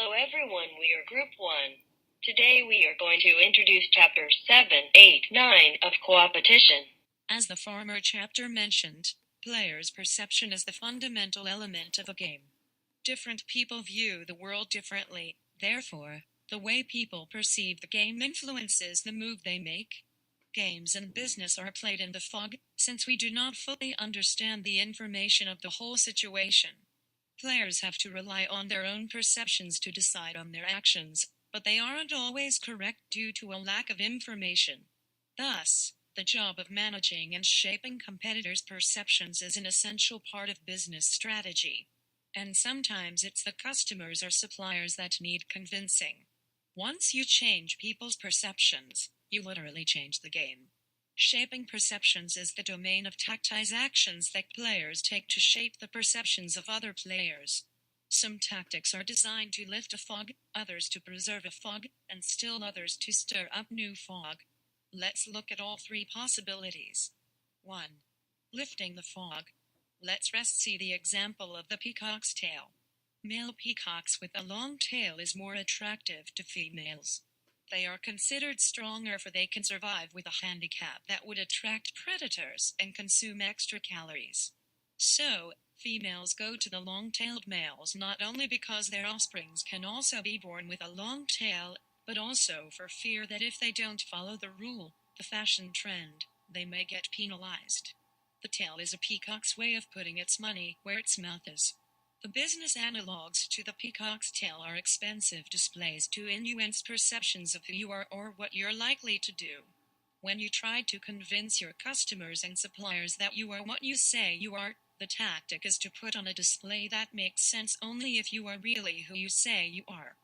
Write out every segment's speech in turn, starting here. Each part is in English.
Hello everyone, we are Group 1. Today we are going to introduce Chapters 7, 8, 9 of Co-opetition. As the former chapter mentioned, players' perception is the fundamental element of a game. Different people view the world differently, therefore, the way people perceive the game influences the move they make. Games and business are played in the fog, since we do not fully understand the information of the whole situation. Players have to rely on their own perceptions to decide on their actions, but they aren't always correct due to a lack of information. Thus, the job of managing and shaping competitors' perceptions is an essential part of business strategy. And sometimes it's the customers or suppliers that need convincing. Once you change people's perceptions, you literally change the game. Shaping perceptions is the domain of tactics actions that players take to shape the perceptions of other players. Some tactics are designed to lift a fog, others to preserve a fog, and still others to stir up new fog. Let's look at all three possibilities. 1. Lifting the fog. Let's first see the example of the peacock's tail. Male peacocks with a long tail is more attractive to females. They are considered stronger for they can survive with a handicap that would attract predators and consume extra calories. So, females go to the long-tailed males not only because their offsprings can also be born with a long tail, but also for fear that if they don't follow the rule, the fashion trend, they may get penalized. The tail is a peacock's way of putting its money where its mouth is. The business analogues to the peacock's tail are expensive displays to influence perceptions of who you are or what you're likely to do. When you try to convince your customers and suppliers that you are what you say you are, the tactic is to put on a display that makes sense only if you are really who you say you are.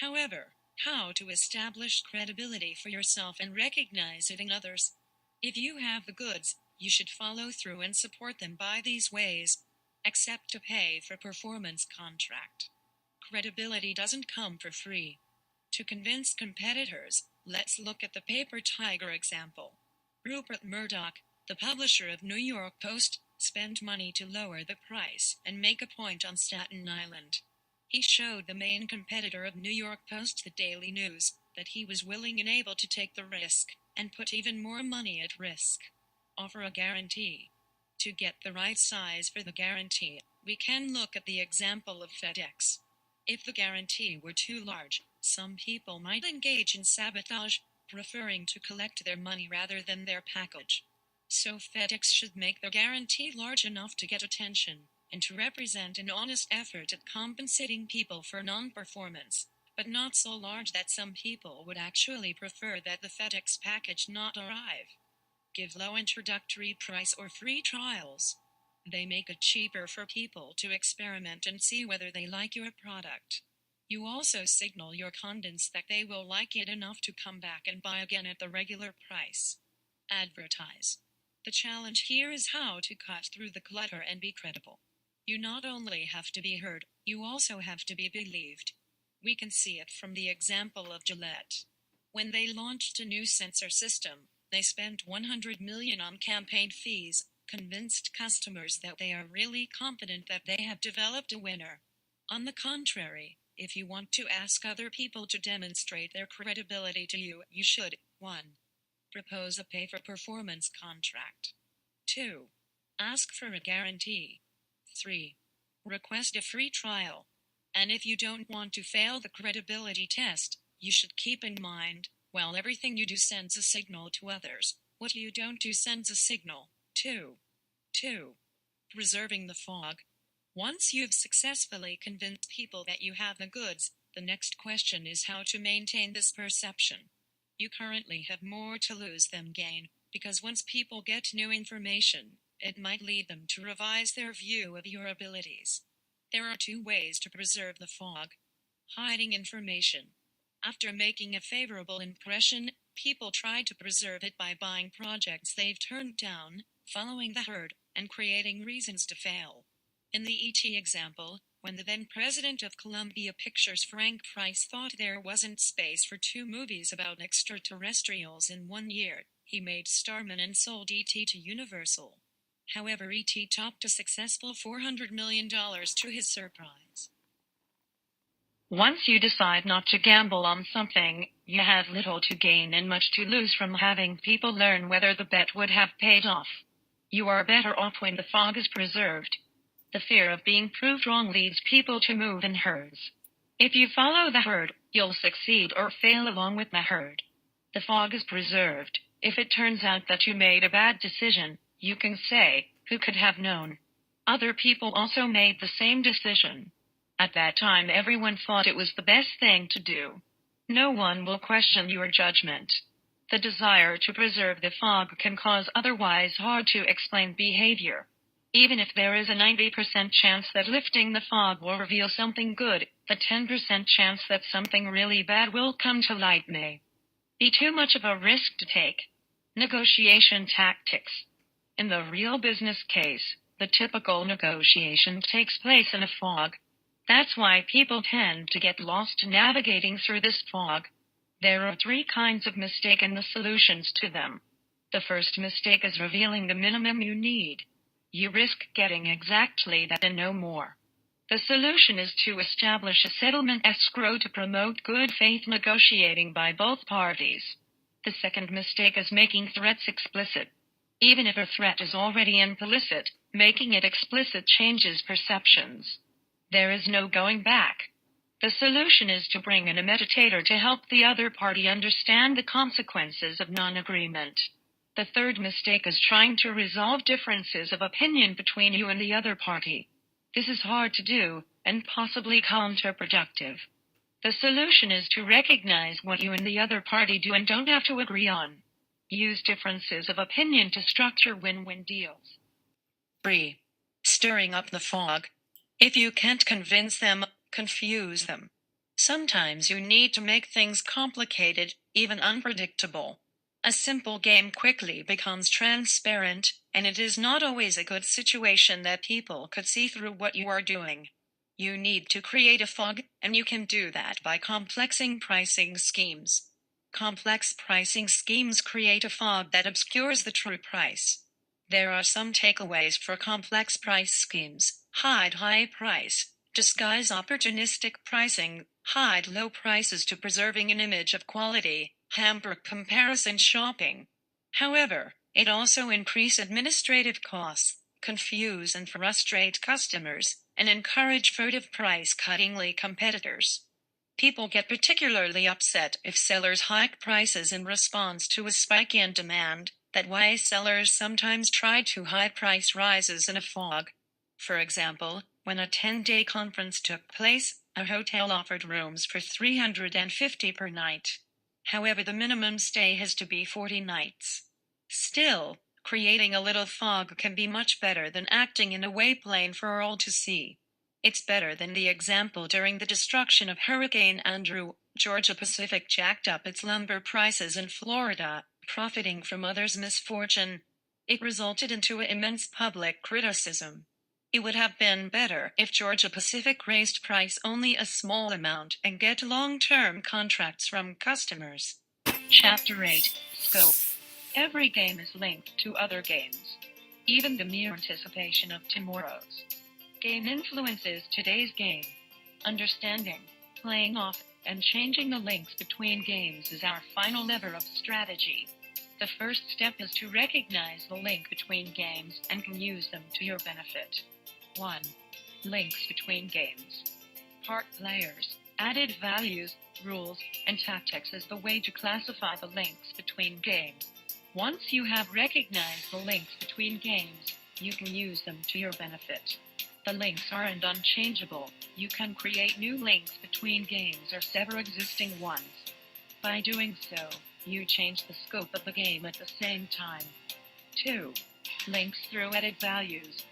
However, how to establish credibility for yourself and recognize it in others? If you have the goods, you should follow through and support them by these ways. Accept to pay for performance contract. Credibility doesn't come for free. To convince competitors, let's look at the paper tiger example. Rupert Murdoch, the publisher of New York Post, spent money to lower the price and make a point on Staten Island. He showed the main competitor of New York Post, the Daily News, that he was willing and able to take the risk and put even more money at risk. Offer a guarantee. To get the right size for the guarantee, we can look at the example of FedEx. If the guarantee were too large, some people might engage in sabotage, preferring to collect their money rather than their package. So FedEx should make the guarantee large enough to get attention, and to represent an honest effort at compensating people for non-performance, but not so large that some people would actually prefer that the FedEx package not arrive. Give low introductory price or free trials. They make it cheaper for people to experiment and see whether they like your product. You also signal your contents that they will like it enough to come back and buy again at the regular price. Advertise. The challenge here is how to cut through the clutter and be credible. You not only have to be heard, you also have to be believed. We can see it from the example of Gillette. When they launched a new sensor system, they spent $100 million on campaign fees, convinced customers that they are really confident that they have developed a winner. On the contrary, if you want to ask other people to demonstrate their credibility to you, you should 1. Propose a pay-for-performance contract. 2. Ask for a guarantee. 3. Request a free trial. And if you don't want to fail the credibility test, you should keep in mind, while everything you do sends a signal to others, what you don't do sends a signal, too. 2. Preserving the fog. Once you've successfully convinced people that you have the goods, the next question is how to maintain this perception. You currently have more to lose than gain, because once people get new information, it might lead them to revise their view of your abilities. There are two ways to preserve the fog. Hiding information. After making a favorable impression, people try to preserve it by buying projects they've turned down, following the herd, and creating reasons to fail. In the E.T. example, when the then president of Columbia Pictures Frank Price thought there wasn't space for 2 movies about extraterrestrials in 1 year, he made Starman and sold E.T. to Universal. However, E.T. topped a successful $400 million to his surprise. Once you decide not to gamble on something, you have little to gain and much to lose from having people learn whether the bet would have paid off. You are better off when the fog is preserved. The fear of being proved wrong leads people to move in herds. If you follow the herd, you'll succeed or fail along with the herd. The fog is preserved. If it turns out that you made a bad decision, you can say, "Who could have known? Other people also made the same decision. At that time everyone thought it was the best thing to do." No one will question your judgment. The desire to preserve the fog can cause otherwise hard-to-explain behavior. Even if there is a 90% chance that lifting the fog will reveal something good, the 10% chance that something really bad will come to light may be too much of a risk to take. Negotiation tactics. In the real business case, the typical negotiation takes place in a fog. That's why people tend to get lost navigating through this fog. There are 3 kinds of mistake and the solutions to them. The first mistake is revealing the minimum you need. You risk getting exactly that and no more. The solution is to establish a settlement escrow to promote good faith negotiating by both parties. The second mistake is making threats explicit. Even if a threat is already implicit, making it explicit changes perceptions. There is no going back. The solution is to bring in a meditator to help the other party understand the consequences of non-agreement. The third mistake is trying to resolve differences of opinion between you and the other party. This is hard to do, and possibly counterproductive. The solution is to recognize what you and the other party do and don't have to agree on. Use differences of opinion to structure win-win deals. 3. Stirring up the fog. If you can't convince them, confuse them. Sometimes you need to make things complicated, even unpredictable. A simple game quickly becomes transparent, and it is not always a good situation that people could see through what you are doing. You need to create a fog, and you can do that by complexing pricing schemes. Complex pricing schemes create a fog that obscures the true price. There are some takeaways for complex price schemes. Hide high price. Disguise opportunistic pricing. Hide low prices to preserving an image of quality. Hamper comparison shopping. However, it also increase administrative costs, confuse and frustrate customers, and encourage furtive price-cuttingly competitors. People get particularly upset if sellers hike prices in response to a spike in demand. That's why sellers sometimes try to hide price rises in a fog. For example, when a 10-day conference took place, a hotel offered rooms for $350 per night. However, the minimum stay has to be 40 nights. Still, creating a little fog can be much better than acting in a way plain for all to see. It's better than the example during the destruction of Hurricane Andrew. Georgia Pacific jacked up its lumber prices in Florida, profiting from others' misfortune. It resulted into immense public criticism. It would have been better if Georgia Pacific raised price only a small amount and get long-term contracts from customers. Chapter 8. Scope. Every game is linked to other games. Even the mere anticipation of tomorrow's game influences today's game. Understanding, playing off, and changing the links between games is our final lever of strategy. The first step is to recognize the link between games and can use them to your benefit. 1. Links between games. Part players, added values, rules, and tactics is the way to classify the links between games. Once you have recognized the links between games, you can use them to your benefit. The links aren't unchangeable. You can create new links between games or sever existing ones. By doing so, you change the scope of the game at the same time. 2. Links through added values.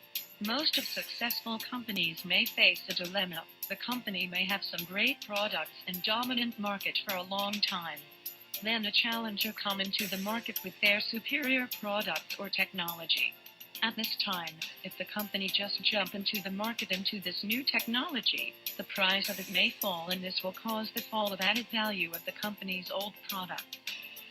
Most of successful companies may face a dilemma. The company may have some great products and dominant market for a long time. Then a challenger comes into the market with their superior product or technology. At this time, if the company just jump into the market into this new technology, the price of it may fall, and this will cause the fall of added value of the company's old product.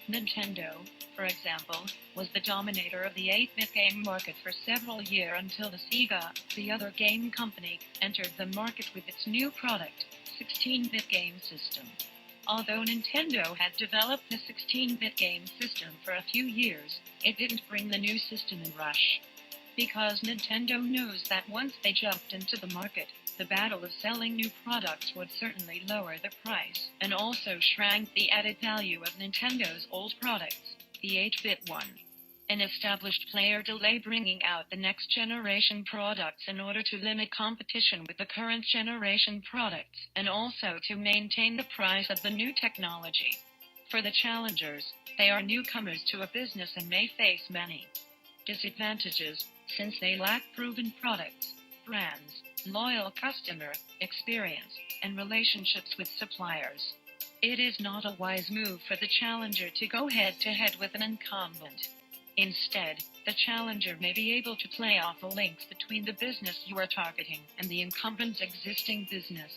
Nintendo, for example, was the dominator of the 8-bit game market for several years until the Sega, the other game company, entered the market with its new product, 16-bit game system. Although Nintendo had developed the 16-bit game system for a few years, it didn't bring the new system in rush. Because Nintendo knows that once they jumped into the market, the battle of selling new products would certainly lower the price, and also shrank the added value of Nintendo's old products, the 8-bit one. An established player delay bringing out the next generation products in order to limit competition with the current generation products, and also to maintain the price of the new technology. For the challengers, they are newcomers to a business and may face many disadvantages, since they lack proven products, brands, loyal customer experience, and relationships with suppliers. It is not a wise move for the challenger to go head-to-head with an incumbent. Instead, the challenger may be able to play off the links between the business you are targeting and the incumbent's existing business.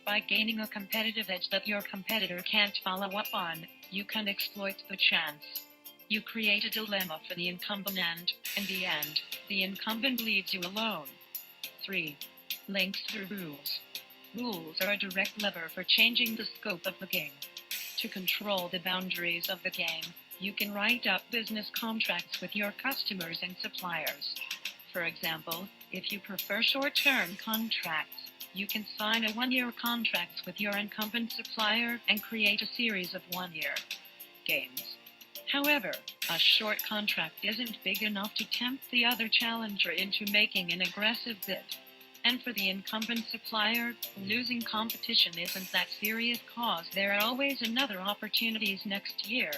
By gaining a competitive edge that your competitor can't follow up on, you can exploit the chance. You create a dilemma for the incumbent and, in the end, the incumbent leaves you alone. 3. Links through rules. Rules are a direct lever for changing the scope of the game. To control the boundaries of the game, you can write up business contracts with your customers and suppliers. For example, if you prefer short-term contracts, you can sign a one-year contract with your incumbent supplier and create a series of one-year games. However, a short contract isn't big enough to tempt the other challenger into making an aggressive bid. And for the incumbent supplier, losing competition isn't that serious cause there are always another opportunities next year.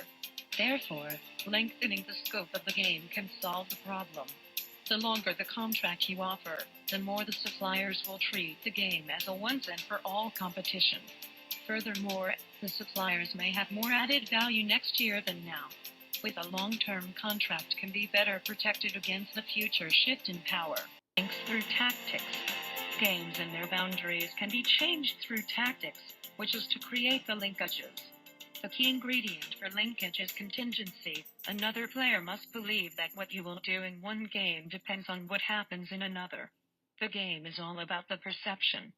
Therefore, lengthening the scope of the game can solve the problem. The longer the contract you offer, the more the suppliers will treat the game as a once-and-for-all competition. Furthermore, the suppliers may have more added value next year than now. With a long-term contract can be better protected against the future shift in power. Links through tactics. Games and their boundaries can be changed through tactics, which is to create the linkages. The key ingredient for linkage is contingency. Another player must believe that what you will do in one game depends on what happens in another. The game is all about the perception.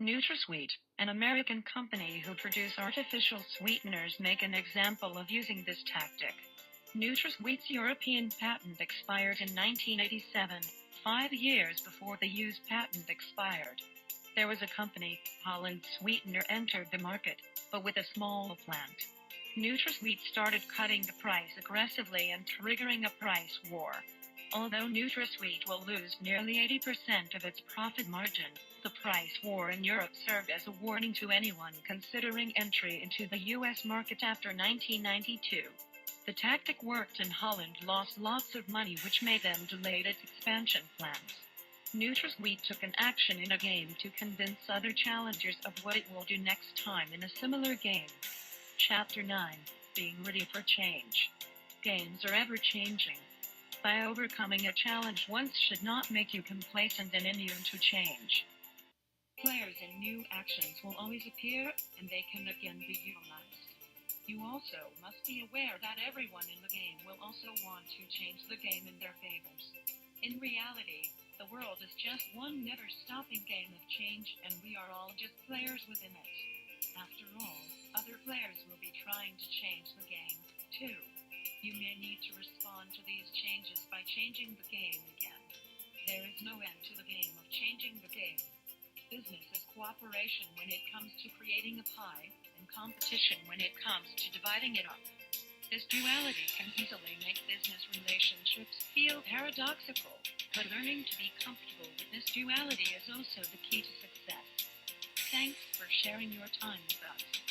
NutraSweet, an American company who produce artificial sweeteners, make an example of using this tactic. NutraSweet's European patent expired in 1987, 5 years before the use patent expired. There was a company, Holland Sweetener, entered the market, but with a small plant. NutraSweet started cutting the price aggressively and triggering a price war. Although NutraSweet will lose nearly 80% of its profit margin, the price war in Europe served as a warning to anyone considering entry into the US market after 1992. The tactic worked and Holland lost lots of money, which made them delay its expansion plans. NutraSweet took an action in a game to convince other challengers of what it will do next time in a similar game. Chapter 9. Being ready for change. Games are ever-changing. By overcoming a challenge once should not make you complacent and immune to change. Players and new actions will always appear, and they can again be utilized. You also must be aware that everyone in the game will also want to change the game in their favors. In reality, the world is just one never-stopping game of change, and we are all just players within it. After all, other players will be trying to change the game, too. You may need to respond to these changes by changing the game again. There is no end to the game of changing the game. Business is cooperation when it comes to creating a pie, and competition when it comes to dividing it up. This duality can easily make business relationships feel paradoxical, but learning to be comfortable with this duality is also the key to success. Thanks for sharing your time with us.